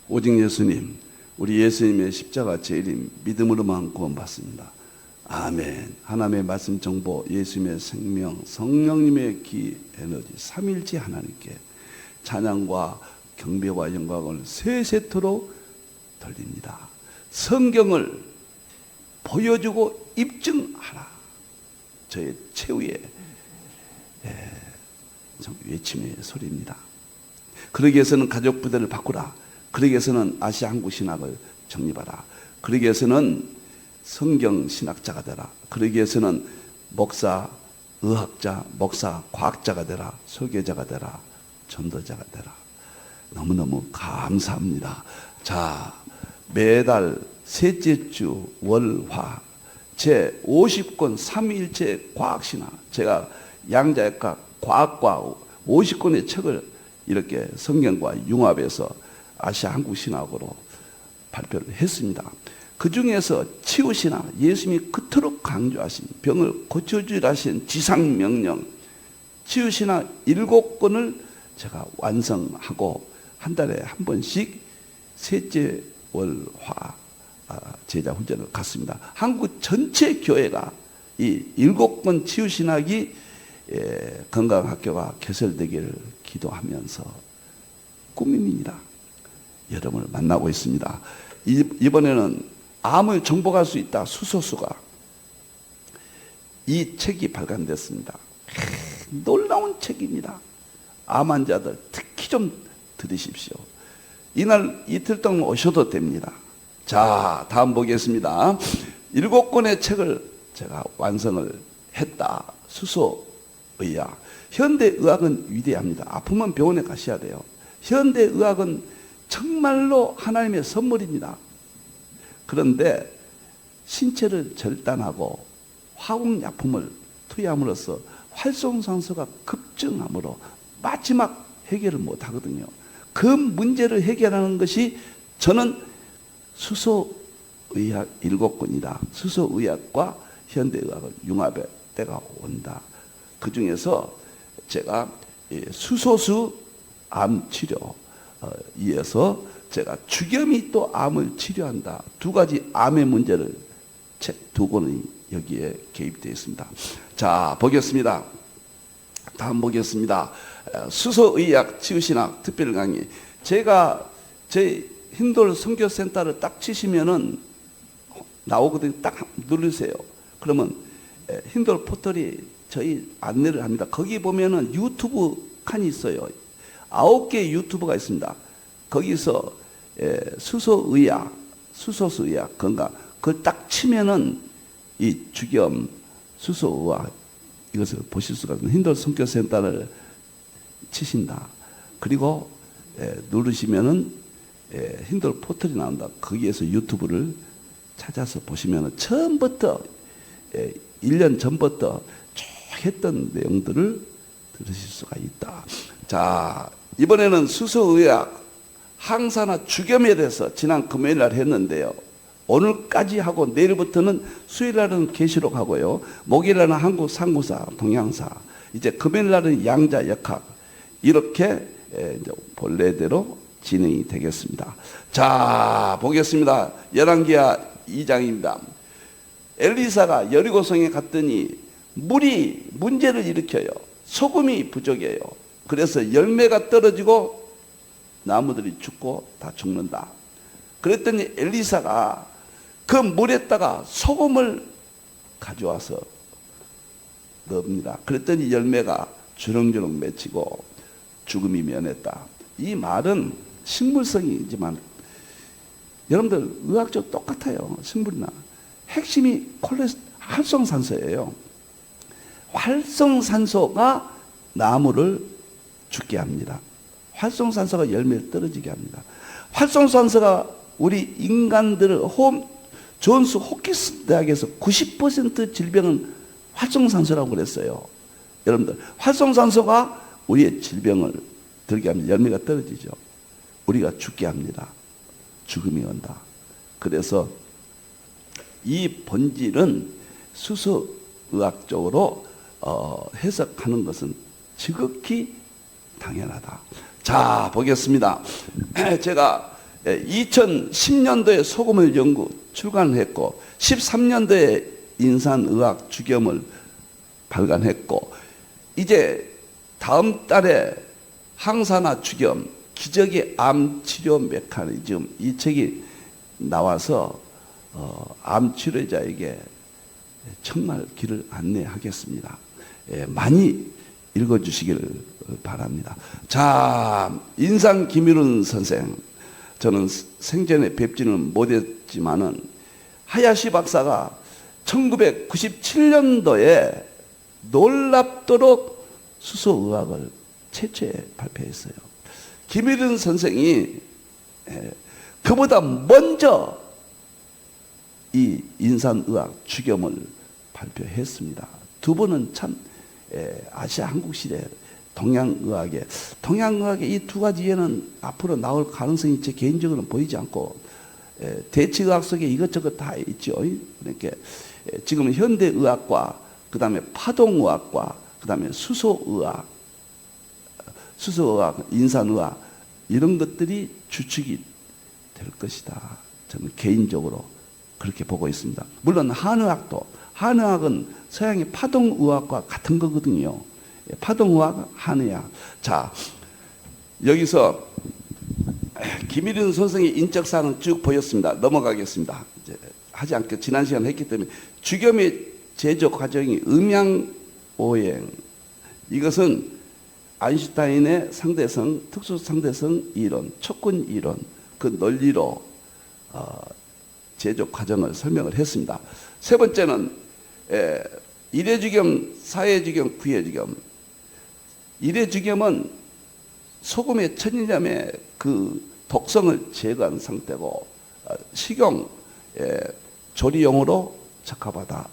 오직 예수님, 우리 예수님의 십자가 제일임 믿음으로만 구원받습니다. 아멘. 하나님의 말씀 정보, 예수님의 생명, 성령님의 기 에너지, 삼일째 하나님께 찬양과 경배와 영광을 세세토록 돌립니다. 성경을 보여주고 입증하라. 저의 최후의 외침의 소리입니다. 그러기 위해서는 가족 부대를 바꾸라. 그러기 위해서는 아시아 한국 신학을 정립하라. 그러기 위해서는 성경 신학자가 되라. 그러기 위해서는 목사, 의학자, 목사, 과학자가 되라. 설교자가 되라. 전도자가 되라. 너무너무 감사합니다. 자, 매달 셋째 주 월화 제 50권 삼위일체 과학신학, 제가 양자역학 과학과 50권의 책을 이렇게 성경과 융합해서 아시아 한국 신학으로 발표를 했습니다. 그 중에서 치유신학, 예수님이 그토록 강조하신 병을 고쳐주라 하신 지상명령, 치유신학 7권을 제가 완성하고 한 달에 한 번씩 셋째 월화 제자 훈련을 갔습니다. 한국 전체 교회가 이 7권 치유신학이 건강학교가 개설되기를 기도하면서 꿈입니다. 여러분을 만나고 있습니다. 이번에는 암을 정복할 수 있다. 수소수가 이 책이 발간됐습니다. 놀라운 책입니다. 암 환자들 특히 좀 들으십시오. 이날 이틀 동안 오셔도 됩니다. 자, 다음 보겠습니다. 7권의 책을 제가 완성을 했다. 수소의학. 현대의학은 위대합니다. 아프면 병원에 가셔야 돼요. 현대의학은 정말로 하나님의 선물입니다. 그런데 신체를 절단하고 화학약품을 투여함으로써 활성산소가 급증함으로 마지막 해결을 못하거든요. 그 문제를 해결하는 것이 저는 수소의학 7권이다. 수소의학과 현대의학을 융합할 때가 온다. 그 중에서 제가 수소수 암치료 이어서 제가 주겸이 또 암을 치료한다. 2가지 암의 문제를 책 2권이 여기에 개입되어 있습니다. 자, 보겠습니다. 다음 보겠습니다. 수소의학 치유신학 특별 강의. 제가 제 힌돌 선교센터를 딱 치시면은 나오거든요. 딱 누르세요. 그러면 힌돌 포털이 저희 안내를 합니다. 거기 보면은 유튜브 칸이 있어요. 9개 유튜브가 있습니다. 거기서 수소의학, 수소수의학 건강, 그걸 딱 치면은 이 주겸, 수소의학 이것을 보실 수가 있습니다. 힌돌 선교센터를 치신다. 그리고 누르시면은 힌돌 포털이 나온다. 거기에서 유튜브를 찾아서 보시면은 처음부터 1년 전부터 쭉 했던 내용들을 들으실 수가 있다. 자, 이번에는 수소의학 항산화 주겸에 대해서 지난 금요일 날 했는데요. 오늘까지 하고 내일부터는 수요일 날은 계시록 하고요. 목요일 날은 한국 상구사, 동양사, 이제 금요일 날은 양자역학, 이렇게 이제 본래대로 진행이 되겠습니다. 자, 보겠습니다. 열왕기하 2장입니다. 엘리사가 여리고성에 갔더니 물이 문제를 일으켜요. 소금이 부족해요. 그래서 열매가 떨어지고 나무들이 죽고 다 죽는다. 그랬더니 엘리사가 그 물에다가 소금을 가져와서 넣습니다. 그랬더니 열매가 주렁주렁 맺히고 죽음이 면했다. 이 말은 식물성이지만 여러분들 의학적으로 똑같아요. 식물이나 핵심이 활성산소예요. 활성산소가 나무를 죽게 합니다. 활성산소가 열매를 떨어지게 합니다. 활성산소가 우리 인간들을 존스 호키스 대학에서 90% 질병은 활성산소라고 그랬어요. 여러분들, 활성산소가 우리의 질병을 들게 합니다. 열매가 떨어지죠. 우리가 죽게 합니다. 죽음이 온다. 그래서 이 본질은 수소의학적으로 해석하는 것은 지극히 당연하다. 자, 보겠습니다. 제가 2010년도에 소금을 연구 출간했고 13년도에 인산의학 주겸을 발간했고 이제 다음 달에 항산화 주겸 기적의 암 치료 메커니즘 이 책이 나와서 암 치료자에게 정말 길을 안내하겠습니다. 많이 읽어주시기를 바랍니다. 자, 인상 김일훈 선생, 저는 생전에 뵙지는 못했지만은 하야시 박사가 1997년도에 놀랍도록 수소의학을 최초에 발표했어요. 김일훈 선생이 그보다 먼저 이 인산의학 주겸을 발표했습니다. 두 분은 참 아시아 한국 시대 동양의학의 이 두 가지 예는 앞으로 나올 가능성이 제 개인적으로는 보이지 않고 대치의학 속에 이것저것 다 있죠. 그러니까 지금 현대의학과 그 다음에 파동의학과 그 다음에 수소의학, 인산의학 이런 것들이 주축이 될 것이다. 저는 개인적으로 그렇게 보고 있습니다. 물론 한의학은 서양의 파동의학과 같은 거거든요. 파동의학, 한의학. 자, 여기서 김일훈 선생의 인적사항을 쭉 보였습니다. 넘어가겠습니다. 이제 하지 않게 지난 시간 했기 때문에 주겸의 제조 과정이 음양오행. 이것은 아인슈타인의 상대성, 특수상대성 이론, 촉근 이론 그 논리로 제조 과정을 설명을 했습니다. 세 번째는 일회주겸, 사회주겸, 구회주겸. 일회주겸은 소금의 천일염의 그 독성을 제거한 상태고 식용 조리용으로 적합하다.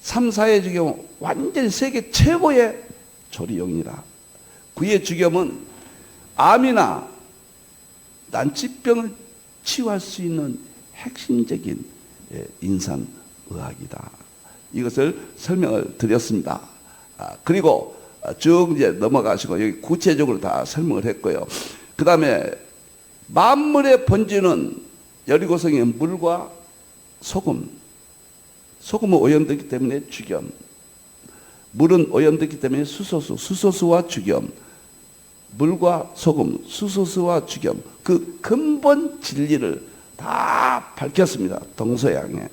3, 4회주겸은 완전히 세계 최고의 조리용이다. 9회 주겸은 암이나 난치병을 치유할 수 있는 핵심적인 인산의학이다. 이것을 설명을 드렸습니다. 그리고 쭉 이제 넘어가시고 여기 구체적으로 다 설명을 했고요. 그 다음에 만물의 본질은 열이고성의 물과 소금. 소금은 오염되기 때문에 주겸. 물은 오염되기 때문에 수소수와 주겸. 물과 소금, 수소수와 주겸. 그 근본 진리를 다 밝혔습니다. 동서양의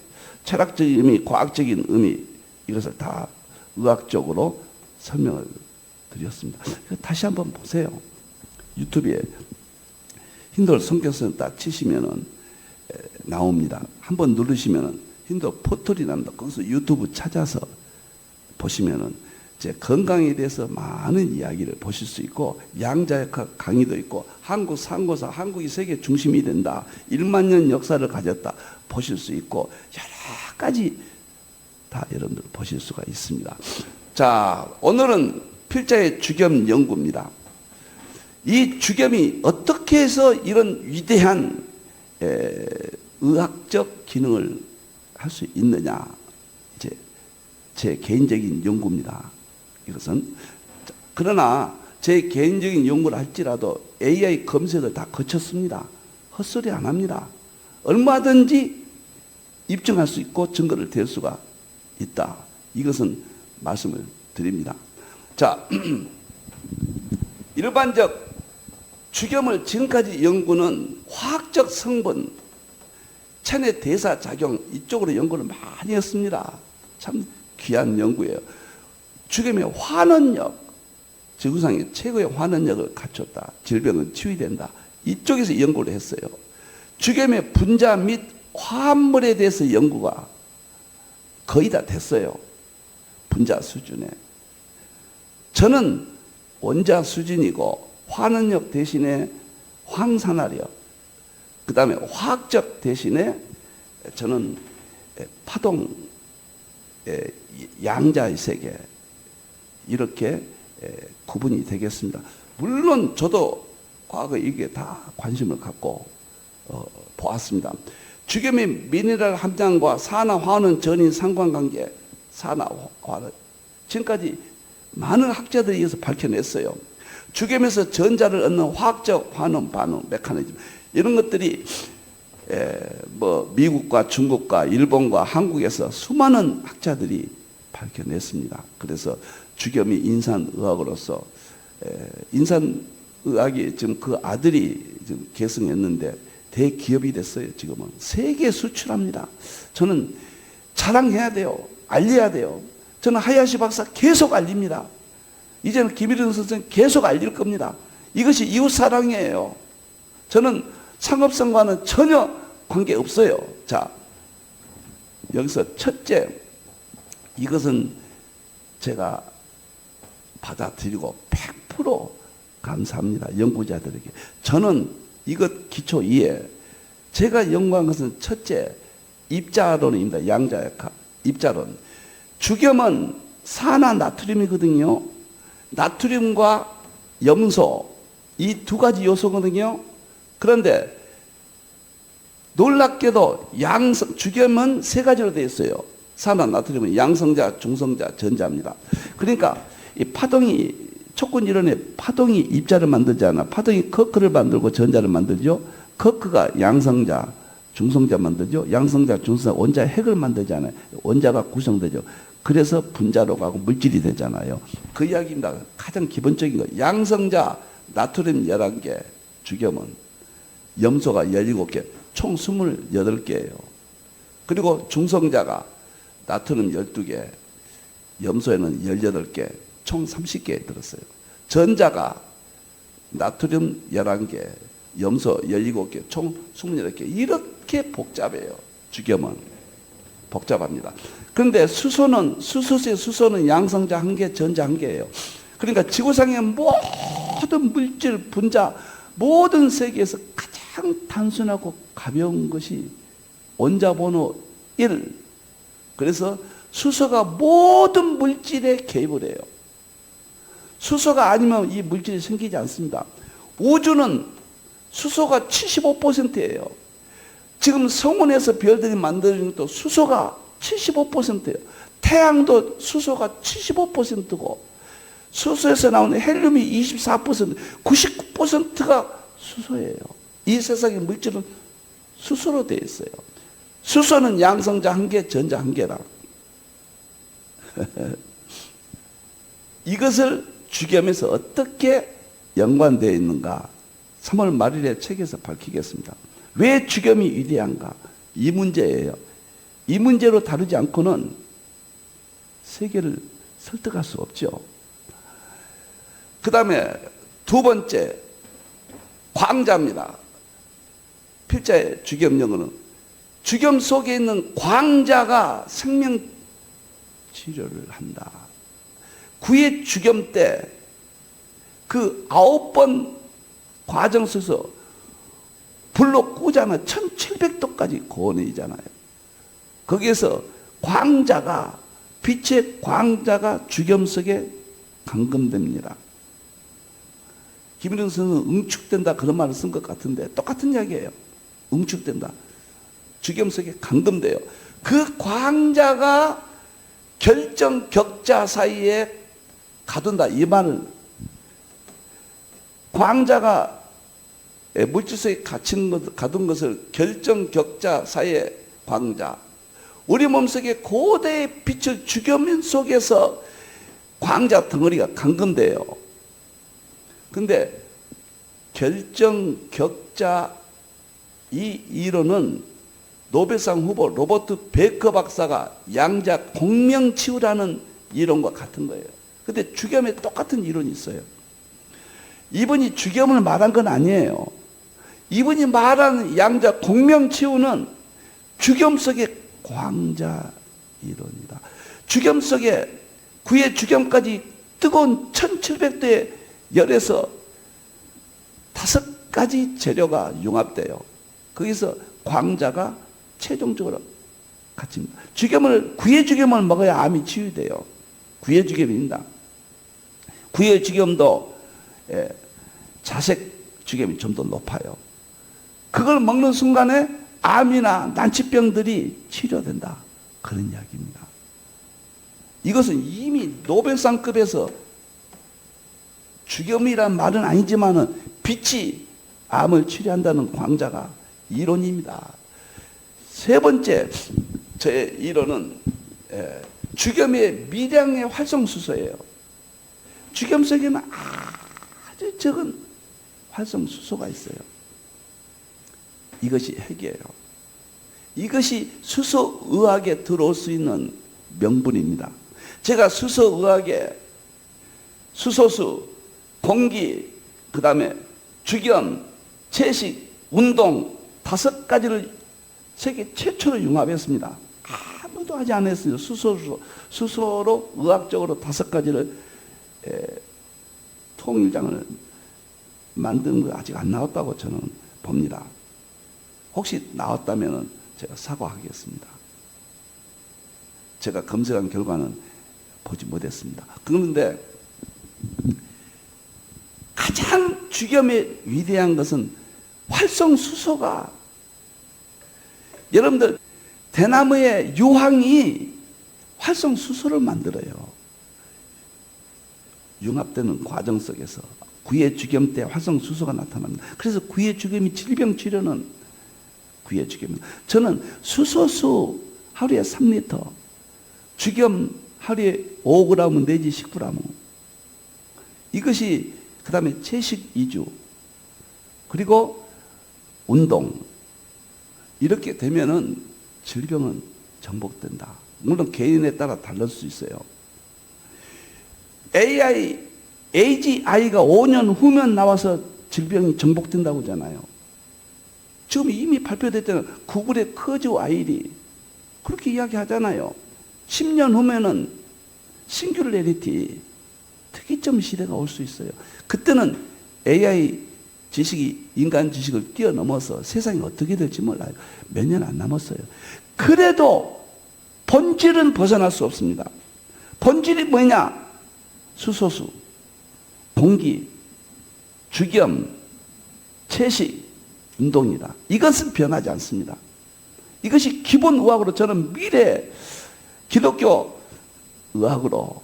철학적인 의미, 과학적인 의미 이것을 다 의학적으로 설명을 드렸습니다. 다시 한번 보세요. 유튜브에 힌두 성경선 딱 치시면은 나옵니다. 한번 누르시면은 힌두 포털이 납니다. 거기서 유튜브 찾아서 보시면은 제 건강에 대해서 많은 이야기를 보실 수 있고 양자역학 강의도 있고 한국 상고사 한국이 세계 중심이 된다. 1만 년 역사를 가졌다. 보실 수 있고 여러 가지 다 여러분들 보실 수가 있습니다. 자, 오늘은 필자의 주겸 연구입니다. 이 주겸이 어떻게 해서 이런 위대한 의학적 기능을 할 수 있느냐, 이제 제 개인적인 연구입니다. 이것은 그러나 제 개인적인 연구를 할지라도 AI 검색을 다 거쳤습니다. 헛소리 안 합니다. 얼마든지 입증할 수 있고 증거를 댈 수가 있다. 이것은 말씀을 드립니다. 자, 일반적 주겸을 지금까지 연구는 화학적 성분, 체내 대사 작용 이쪽으로 연구를 많이 했습니다. 참 귀한 연구예요. 주겸의 환원력, 지구상의 최고의 환원력을 갖췄다. 질병은 치유된다. 이쪽에서 연구를 했어요. 주겸의 분자 및 화합물에 대해서 연구가 거의 다 됐어요. 분자 수준에. 저는 원자 수준이고 환원력 대신에 황산화력, 그 다음에 화학적 대신에 저는 파동, 양자의 세계 이렇게 구분이 되겠습니다. 물론 저도 과거에 이게 다 관심을 갖고 보았습니다. 주겸의 미네랄 함량과 산화 화원은 전인 상관관계, 산화 화원 지금까지 많은 학자들이 이어서 밝혀냈어요. 죽염에서 전자를 얻는 화학적 환원, 반응, 메커니즘 이런 것들이 뭐 미국과 중국과 일본과 한국에서 수많은 학자들이 밝혀냈습니다. 그래서 죽염이 인산의학으로서 인산의학이 지금 그 아들이 지금 계승했는데 대기업이 됐어요. 지금은 세계 수출합니다. 저는 자랑해야 돼요. 알려야 돼요. 저는 하야시 박사 계속 알립니다. 이제는 김일영 선생 계속 알릴 겁니다. 이것이 이웃사랑이에요. 저는 상업성과는 전혀 관계없어요. 자, 여기서 첫째, 이것은 제가 받아들이고 100% 감사합니다. 연구자들에게. 저는 이것 기초 이해. 제가 연구한 것은 첫째, 입자론입니다. 양자역학. 입자론. 죽염은 산화 나트륨이거든요. 나트륨과 염소, 이 두 가지 요소거든요. 그런데 놀랍게도 죽염은 세 가지로 되어 있어요. 산화 나트륨은 양성자, 중성자, 전자입니다. 그러니까 이 파동이 촉근 이론에 파동이 입자를 만들잖아. 파동이 커크를 만들고 전자를 만들죠. 커크가 양성자, 중성자 만들죠. 양성자, 중성자, 원자 핵을 만들잖아요. 원자가 구성되죠. 그래서 분자로 가고 물질이 되잖아요. 그 이야기입니다. 가장 기본적인 거. 양성자, 나트륨 11개, 죽염은 염소가 17개, 총 28개예요. 그리고 중성자가 나트륨 12개, 염소에는 18개, 총 30개 들었어요. 전자가 나트륨 11개, 염소 17개, 총 28개. 이렇게 복잡해요. 죽염은. 복잡합니다. 그런데 수소의 수소는 양성자 1개, 전자 1개예요. 그러니까 지구상의 모든 물질, 분자, 모든 세계에서 가장 단순하고 가벼운 것이 원자번호 1. 그래서 수소가 모든 물질에 개입을 해요. 수소가 아니면 이 물질이 생기지 않습니다. 우주는 수소가 75%예요. 지금 성운에서 별들이 만들어진 것도 수소가 75%예요. 태양도 수소가 75%고 수소에서 나오는 헬륨이 24%, 99%가 수소예요. 이 세상의 물질은 수소로 되어 있어요. 수소는 양성자 1개, 전자 1개라. 이것을 죽염에서 어떻게 연관되어 있는가? 3월 말일에 책에서 밝히겠습니다. 왜 죽염이 위대한가? 이 문제예요. 이 문제로 다루지 않고는 세계를 설득할 수 없죠. 그 다음에 두 번째, 광자입니다. 필자의 죽염 영어는 죽염 속에 있는 광자가 생명 치료를 한다. 구의 죽염 때 그 9번 과정 속에서 불로 꽂아는 1700도까지 고온이잖아요. 거기에서 광자가, 빛의 광자가 죽염 속에 감금됩니다. 김일영 선생은 응축된다 그런 말을 쓴 것 같은데 똑같은 이야기예요. 응축된다. 죽염 속에 감금돼요. 그 광자가 결정 격자 사이에 가둔다. 이 말을 광자가 물질 속에 가둔 것을 결정 격자 사이에 광자. 우리 몸속에 고대의 빛을 죽염 속에서 광자 덩어리가 감금돼요. 근데 결정 격자 이 이론은 노벨상 후보 로버트 베커 박사가 양자 공명치유라는 이론과 같은 거예요. 근데 죽염에 똑같은 이론이 있어요. 이분이 죽염을 말한 건 아니에요. 이분이 말하는 양자 공명치유는 죽염 속의 광자 이론이다. 죽염 속에 구의 죽염까지 뜨거운 1700도의 열에서 5가지 재료가 융합돼요. 거기서 광자가 최종적으로 갇힙니다. 구의 죽염을 먹어야 암이 치유돼요. 구의 죽염입니다. 구의 죽염도 자색 죽염이 좀 더 높아요. 그걸 먹는 순간에 암이나 난치병들이 치료된다. 그런 이야기입니다. 이것은 이미 노벨상급에서 죽염이란 말은 아니지만은 빛이 암을 치료한다는 광자가 이론입니다. 세 번째 제 이론은 죽염의 미량의 활성수소예요. 죽염 속에는 아주 적은 활성수소가 있어요. 이것이 핵이에요. 이것이 수소의학에 들어올 수 있는 명분입니다. 제가 수소의학에 수소수, 공기, 그 다음에 죽염, 채식, 운동 5가지를 세계 최초로 융합했습니다. 아무도 하지 않았어요. 수소로 의학적으로 5가지를 통일장을 만든 거 아직 안 나왔다고 저는 봅니다. 혹시 나왔다면 제가 사과하겠습니다. 제가 검색한 결과는 보지 못했습니다. 그런데 가장 죽염의 위대한 것은 활성수소가, 여러분들 대나무의 유황이 활성수소를 만들어요. 융합되는 과정 속에서 구의 죽염 때 활성수소가 나타납니다. 그래서 구의 죽염이 질병 치료는 구의 죽염입니다. 저는 수소수 하루에 3리터, 죽염 하루에 5g 내지 10g, 이것이 그 다음에 채식 2주, 그리고 운동, 이렇게 되면은 질병은 정복된다. 물론 개인에 따라 다를 수 있어요. AGI가 5년 후면 나와서 질병이 정복된다고 하잖아요. 지금 이미 발표됐잖아요. 구글의 커즈 와일이 그렇게 이야기하잖아요. 10년 후면은 싱귤레리티, 특이점 시대가 올 수 있어요. 그때는 AI 지식이 인간 지식을 뛰어넘어서 세상이 어떻게 될지 몰라요. 몇 년 안 남았어요. 그래도 본질은 벗어날 수 없습니다. 본질이 뭐냐? 수소수, 공기, 죽염, 채식, 운동이다. 이것은 변하지 않습니다. 이것이 기본 의학으로 저는 미래 기독교 의학으로,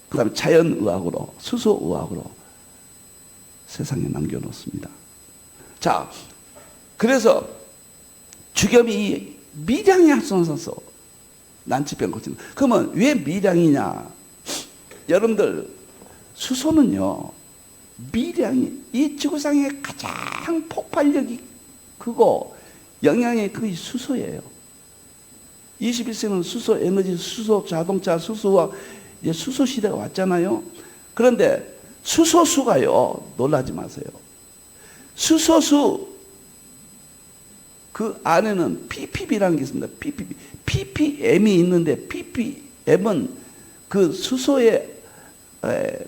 그 다음에 자연의학으로, 수소의학으로 세상에 남겨놓습니다. 자, 그래서 죽염이 미량의 활성산소, 난치병 고치는. 그러면 왜 미량이냐? 여러분들, 수소는요, 미량이 이 지구상의 가장 폭발력이 크고 영향이 크기 수소예요. 21세기는 수소 에너지, 수소 자동차, 수소와 이제 수소 시대가 왔잖아요. 그런데 수소수가요, 놀라지 마세요. 수소수 그 안에는 ppb라는 게 있습니다. ppm이 있는데 ppm은 그 수소의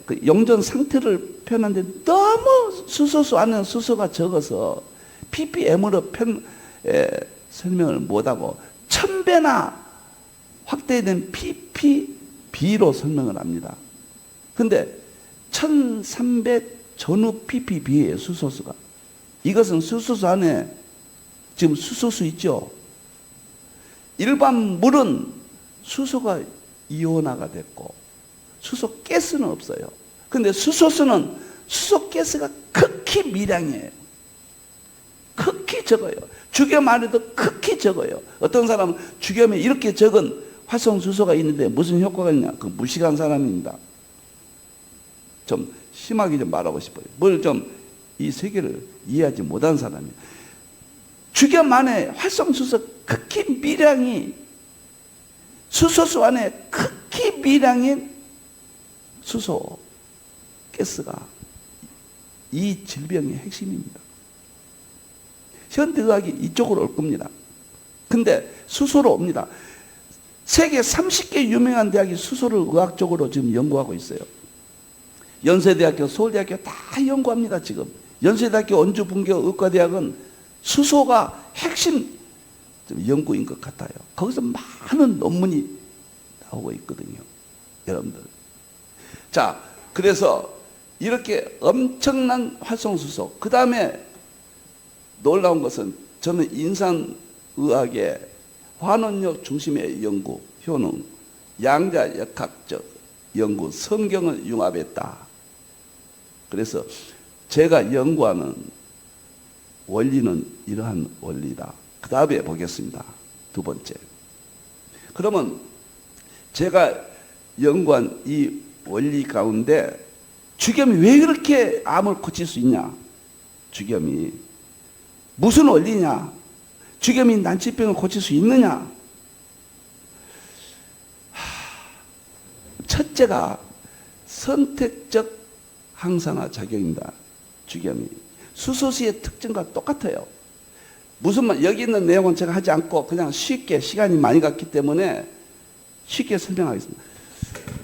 그 영전 상태를 표현하는데 너무 수소수 안에는 수소가 적어서 ppm으로 설명을 못하고 1000배나 확대된 ppb로 설명을 합니다. 근데 1300 전후 ppb예요, 수소수가. 이것은 수소수 안에 지금 수소수 있죠? 일반 물은 수소가 이온화가 됐고 수소 가스는 없어요. 근데 수소수는 수소 가스가 극히 미량이에요. 극히 적어요. 죽염 안에도 극히 적어요. 어떤 사람은 죽염에 이렇게 적은 활성수소가 있는데 무슨 효과가 있냐? 그 무식한 사람입니다. 좀 심하게 좀 말하고 싶어요. 뭘 좀 이 세계를 이해하지 못한 사람이에요. 죽염 안에 활성수소 극히 미량이, 수소수 안에 극히 미량인 수소 가스가 이 질병의 핵심입니다. 현대의학이 이쪽으로 올 겁니다. 근데 수소로 옵니다. 세계 30개 유명한 대학이 수소를 의학적으로 지금 연구하고 있어요. 연세대학교, 서울대학교 다 연구합니다, 지금. 연세대학교 원주분교의과대학은 수소가 핵심 연구인 것 같아요. 거기서 많은 논문이 나오고 있거든요, 여러분들. 자, 그래서 이렇게 엄청난 활성수소, 그 다음에 놀라운 것은 저는 인산의학의 환원력 중심의 연구, 효능, 양자역학적 연구, 성경을 융합했다. 그래서 제가 연구하는 원리는 이러한 원리다. 그 다음에 보겠습니다. 두 번째. 그러면 제가 연구한 이 원리 가운데 주겸이 왜 그렇게 암을 고칠 수 있냐? 주겸이 무슨 원리냐? 주겸이 난치병을 고칠 수 있느냐? 첫째가 선택적 항산화 작용입니다. 주겸이 수소수의 특징과 똑같아요. 무슨 말, 여기 있는 내용은 제가 하지 않고 그냥 쉽게 시간이 많이 갔기 때문에 쉽게 설명하겠습니다.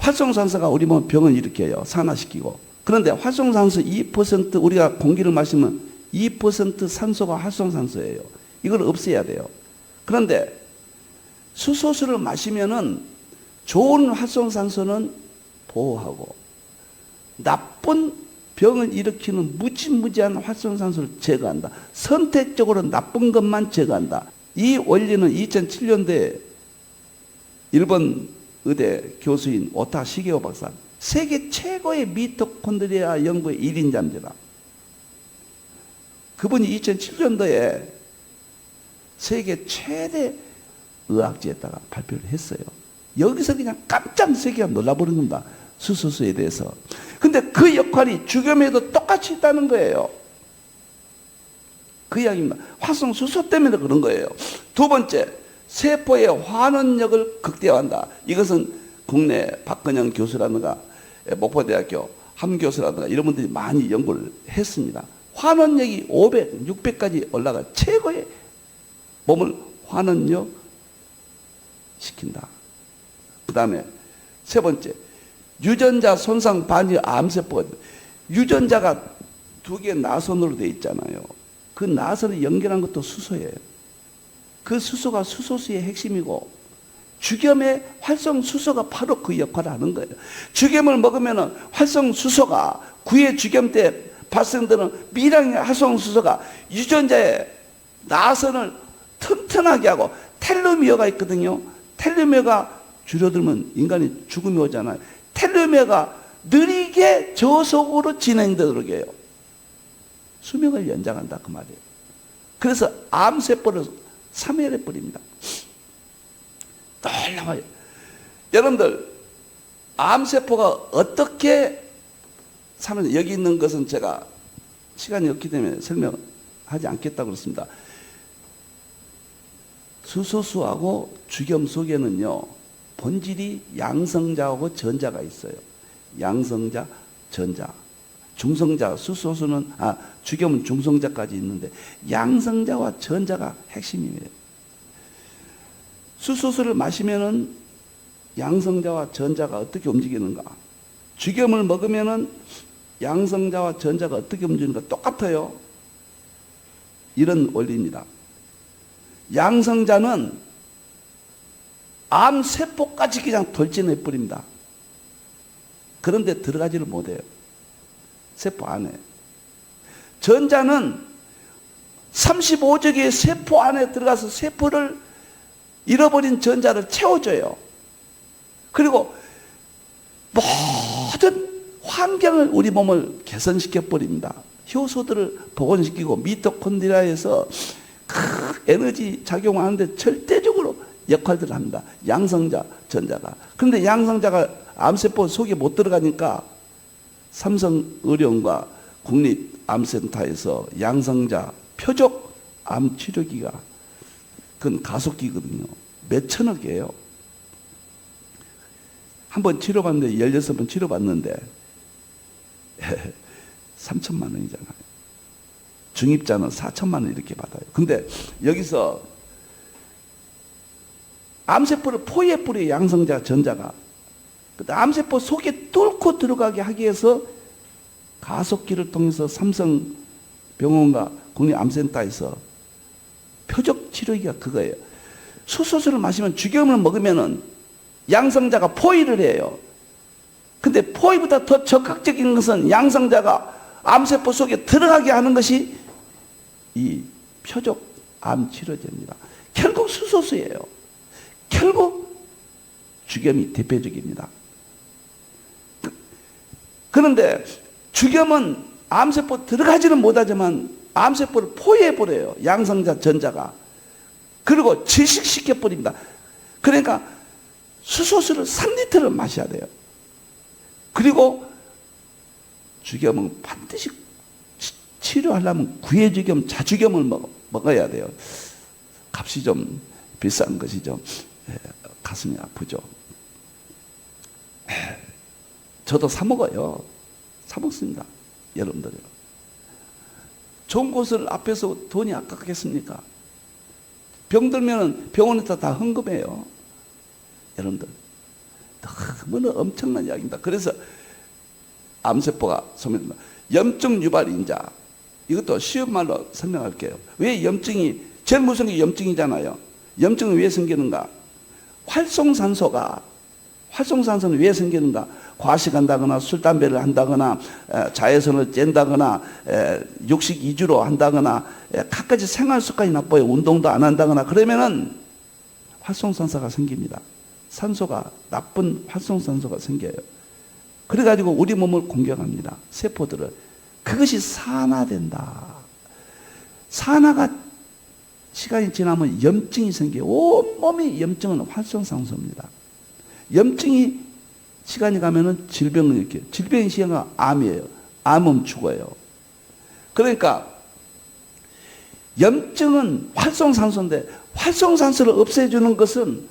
활성산소가 우리 몸 병을 일으켜요. 산화시키고. 그런데 활성산소 2% 우리가 공기를 마시면 2% 산소가 활성산소예요. 이걸 없애야 돼요. 그런데 수소수를 마시면은 좋은 활성산소는 보호하고 나쁜 병을 일으키는 무지무지한 활성산소를 제거한다. 선택적으로 나쁜 것만 제거한다. 이 원리는 2007년도에 일본 의대 교수인 오타 시게오 박사, 세계 최고의 미토콘드리아 연구의 1인자입니다. 그분이 2007년도에 세계 최대 의학지에다가 발표를 했어요. 여기서 그냥 깜짝 세계가 놀라버린 겁니다. 수소수에 대해서. 근데 그 역할이 주겸에도 똑같이 있다는 거예요. 그 이야기입니다. 활성수소 때문에 그런 거예요. 두 번째, 세포의 환원력을 극대화한다. 이것은 국내 박근영 교수라든가 목포대학교 함 교수라든가 이런 분들이 많이 연구를 했습니다. 환원력이 500, 600까지 올라가 최고의 몸을 환원력 시킨다. 그 다음에 세 번째, 유전자 손상 반이 암세포가, 유전자가 두 개의 나선으로 되어 있잖아요. 그 나선을 연결한 것도 수소예요. 그 수소가 수소수의 핵심이고 주겸의 활성수소가 바로 그 역할을 하는 거예요. 주겸을 먹으면 활성수소가 구의 주겸 때 발생되는 미량의 활성수소가 유전자의 나선을 튼튼하게 하고, 텔로미어가 있거든요. 텔로미어가 줄어들면 인간이 죽음이 오잖아요. 텔로미어가 느리게 저속으로 진행되도록 해요. 수명을 연장한다 그 말이에요. 그래서 암세포를 사멸해버립니다. 놀라워요. 여러분들, 암세포가 어떻게 사는, 여기 있는 것은 제가 시간이 없기 때문에 설명하지 않겠다고 그랬습니다. 수소수하고 주겸 속에는요, 본질이 양성자하고 전자가 있어요. 양성자, 전자. 중성자, 수소수는, 주겸은 중성자까지 있는데, 양성자와 전자가 핵심이에요. 수소수를 마시면은 양성자와 전자가 어떻게 움직이는가? 주겸을 먹으면은 양성자와 전자가 어떻게 움직이는가? 똑같아요. 이런 원리입니다. 양성자는 암세포까지 그냥 돌진해 버립니다. 그런데 들어가지를 못해요. 세포 안에. 전자는 35조 개의 세포 안에 들어가서 세포를 잃어버린 전자를 채워줘요. 그리고 모든 환경을, 우리 몸을 개선시켜 버립니다. 효소들을 복원시키고 미토콘드리아에서 그 에너지 작용하는데 절대적으로 역할들을 합니다. 양성자, 전자가. 그런데 양성자가 암세포 속에 못 들어가니까 삼성의료원과 국립암센터에서 양성자 표적 암치료기가, 그건 가속기거든요. 몇 천억이에요. 한 번 치료받는데 16번 치료받는데 3천만 원이잖아요. 중입자는 4천만 원 이렇게 받아요. 근데 여기서 암세포를 포위해 버려요. 양성자, 전자가. 암세포 속에 뚫고 들어가게 하기 위해서 가속기를 통해서 삼성병원과 국립암센터에서 표적 치료기가 그거예요. 수소수를 마시면, 주겸을 먹으면은 양성자가 포위를 해요. 근데 포위보다 더 적극적인 것은 양성자가 암세포 속에 들어가게 하는 것이 이 표적 암 치료제입니다. 결국 수소수예요. 결국 주겸이 대표적입니다. 그런데 죽염은 암세포 들어가지는 못하지만 암세포를 포위해버려요. 양성자 전자가. 그리고 질식시켜버립니다. 그러니까 수소수를 3리터를 마셔야 돼요. 그리고 죽염은 반드시 치료하려면 구해죽염, 자죽염을 먹어야 돼요. 값이 좀 비싼 것이 좀 가슴이 아프죠. 저도 사 먹어요. 사 먹습니다. 여러분들요. 좋은 곳을 앞에서 돈이 아깝겠습니까? 병들면 병원에다 다 헌금해요. 여러분들. 너무나 엄청난 이야기입니다. 그래서 암세포가 소멸된다. 염증 유발 인자. 이것도 쉬운 말로 설명할게요. 왜 염증이, 제일 무서운 게 염증이잖아요. 염증은 왜 생기는가? 활성산소는 왜 생기는가? 과식한다거나 술, 담배를 한다거나 자외선을 쬐다거나 육식 위주로 한다거나 갖가지 생활 습관이 나빠요. 운동도 안 한다거나 그러면은 활성산소가 생깁니다. 산소가, 나쁜 활성산소가 생겨요. 그래가지고 우리 몸을 공격합니다. 세포들을. 그것이 산화된다. 산화가 시간이 지나면 염증이 생겨요. 온몸이 염증은 활성산소입니다. 염증이 시간이 가면은 질병을 일으켜요. 질병이 시간가 암이에요. 암은 죽어요. 그러니까 염증은 활성산소인데 활성산소를 없애주는 것은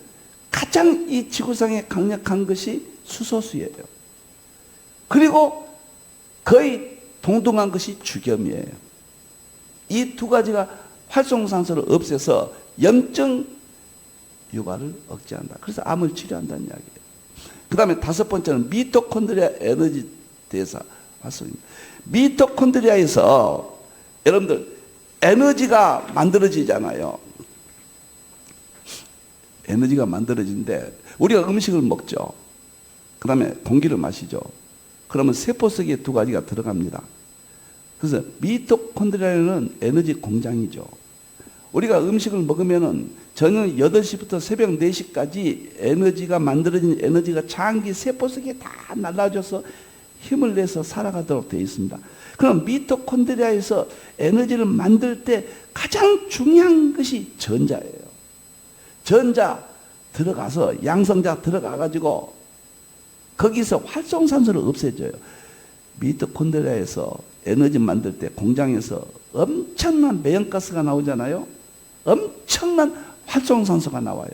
가장 이 지구상에 강력한 것이 수소수예요. 그리고 거의 동등한 것이 죽염이에요. 이 두 가지가 활성산소를 없애서 염증 유발을 억제한다. 그래서 암을 치료한다는 이야기예요. 그 다음에 다섯 번째는 미토콘드리아 에너지 대사 활성입니다. 미토콘드리아에서 여러분들 에너지가 만들어지잖아요. 에너지가 만들어지는데 우리가 음식을 먹죠. 그 다음에 공기를 마시죠. 그러면 세포 속에 두 가지가 들어갑니다. 그래서 미토콘드리아는 에너지 공장이죠. 우리가 음식을 먹으면은 저녁 8시부터 새벽 4시까지 에너지가 만들어진 에너지가 장기 세포 속에 다 날라줘서 힘을 내서 살아가도록 되어 있습니다. 그럼 미토콘드리아에서 에너지를 만들 때 가장 중요한 것이 전자예요. 전자 들어가서 양성자 들어가가지고 거기서 활성산소를 없애줘요. 미토콘드리아에서 에너지 만들 때 공장에서 엄청난 매연가스가 나오잖아요. 엄청난 활성산소가 나와요.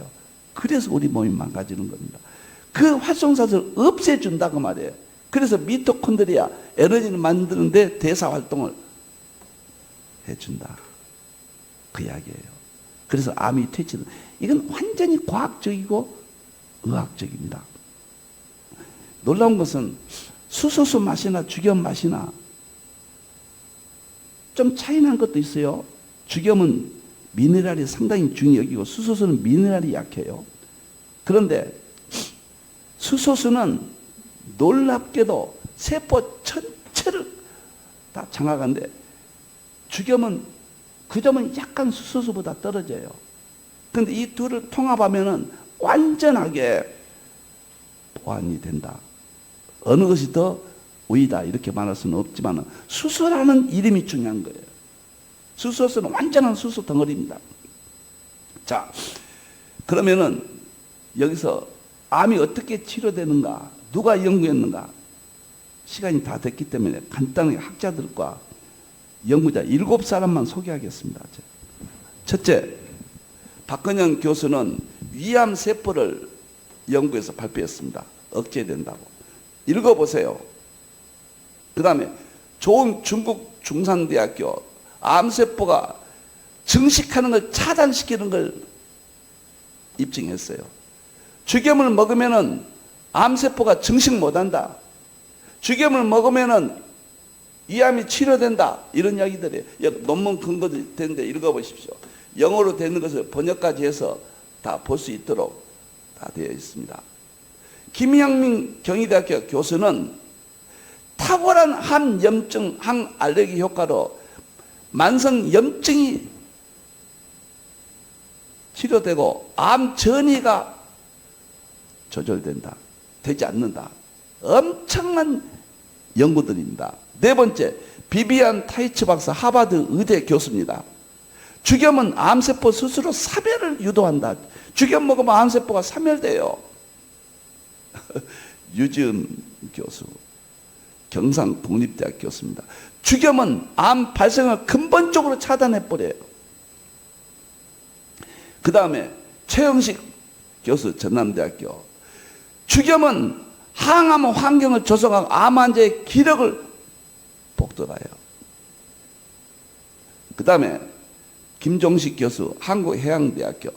그래서 우리 몸이 망가지는 겁니다. 그 활성산소를 없애준다고 말이에요. 그래서 미토콘드리아 에너지를 만드는데 대사활동을 해준다. 그 이야기예요. 그래서 암이 퇴치는 이건 완전히 과학적이고 의학적입니다. 놀라운 것은 수소수 맛이나 죽염 맛이나 좀 차이 난 것도 있어요. 죽염은 미네랄이 상당히 중히 여기고 수소수는 미네랄이 약해요. 그런데 수소수는 놀랍게도 세포 전체를 다 장악하는데 죽염은 그 점은 약간 수소수보다 떨어져요. 그런데 이 둘을 통합하면은 완전하게 보완이 된다. 어느 것이 더 우위다 이렇게 말할 수는 없지만 수소라는 이름이 중요한 거예요. 수소수는 완전한 수소 덩어리입니다. 자, 그러면은 여기서 암이 어떻게 치료되는가, 누가 연구했는가, 시간이 다 됐기 때문에 간단하게 학자들과 연구자 7사람만 소개하겠습니다. 첫째, 박근영 교수는 위암 세포를 연구해서 발표했습니다. 억제된다고. 읽어보세요. 그 다음에 좋은 중국 중산대학교 암세포가 증식하는 걸 차단시키는 걸 입증했어요. 죽염을 먹으면은 암세포가 증식 못한다. 죽염을 먹으면은 위암이 치료된다. 이런 이야기들이에요. 논문 근거도 되는데 읽어보십시오. 영어로 되는 것을 번역까지 해서 다 볼 수 있도록 다 되어 있습니다. 김양민 경희대학교 교수는 탁월한 항염증, 항알레르기 효과로 만성 염증이 치료되고 암 전이가 조절된다. 되지 않는다. 엄청난 연구들입니다. 네 번째, 비비안 타이츠 박사 하버드 의대 교수입니다. 죽염은 암세포 스스로 사멸을 유도한다. 죽염 먹으면 암세포가 사멸돼요. 유지은 교수, 경상국립대학 교수입니다. 죽염은 암 발생을 근본적으로 차단해버려요. 그 다음에 최영식 교수, 전남대학교. 죽염은 항암 환경을 조성하고 암 환자의 기력을 복돋아요. 그 다음에 김종식 교수, 한국해양대학교.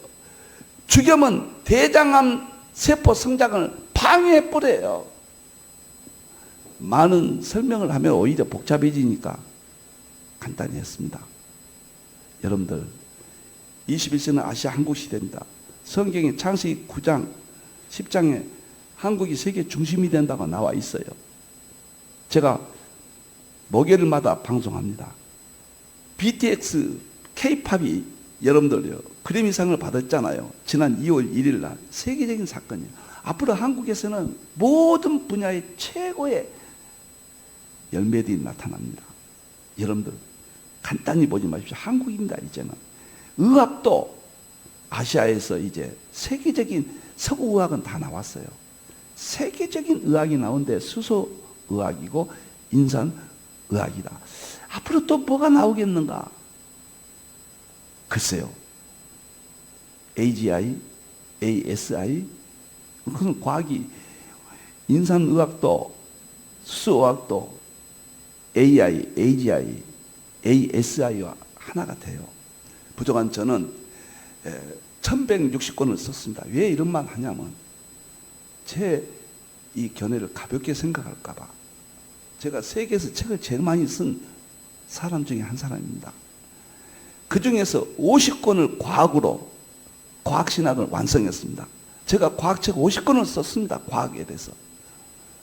죽염은 대장암 세포 성장을 방해해버려요. 많은 설명을 하면 오히려 복잡해지니까 간단히 했습니다. 여러분들, 21세기는 아시아 한국 시대입니다. 성경의 창세기 9장, 10장에 한국이 세계 중심이 된다고 나와 있어요. 제가 목요일마다 방송합니다. BTS, K-팝이 여러분들요, 그래미상을 받았잖아요. 지난 2월 1일 날. 세계적인 사건이에요. 앞으로 한국에서는 모든 분야의 최고의 열매들이 나타납니다. 여러분들 간단히 보지 마십시오. 한국입니다. 이제는 의학도 아시아에서 이제 세계적인 서구의학은 다 나왔어요. 세계적인 의학이 나오는데 수소의학이고 인산의학이다. 앞으로 또 뭐가 나오겠는가? 글쎄요. AGI, ASI, 그건 과학이, 인산의학도 수소의학도 AI, AGI, ASI와 하나가 돼요. 부족한 저는 1160권을 썼습니다. 왜 이런 말 하냐면 제 이 견해를 가볍게 생각할까 봐. 제가 세계에서 책을 제일 많이 쓴 사람 중에 한 사람입니다. 그 중에서 50권을 과학으로, 과학신학을 완성했습니다. 제가 과학책 50권을 썼습니다. 과학에 대해서.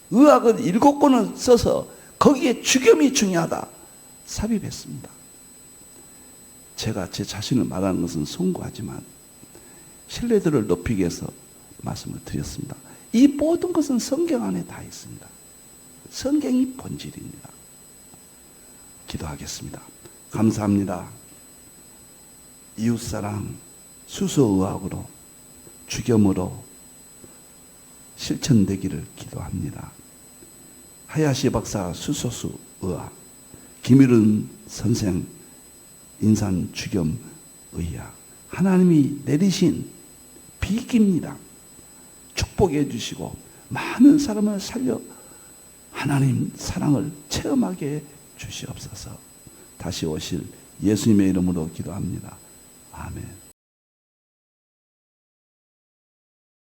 의학은 7권을 써서 거기에 죽염이 중요하다 삽입했습니다. 제가 제 자신을 말하는 것은 송구하지만 신뢰도를 높이기 위해서 말씀을 드렸습니다. 이 모든 것은 성경 안에 다 있습니다. 성경이 본질입니다. 기도하겠습니다. 감사합니다. 이웃사랑, 수소의학으로, 죽염으로 실천되기를 기도합니다. 하야시 박사 수소수 의학, 김일은 선생 인산 죽염 의학, 하나님이 내리신 비기입니다. 축복해 주시고 많은 사람을 살려 하나님 사랑을 체험하게 해 주시옵소서. 다시 오실 예수님의 이름으로 기도합니다. 아멘.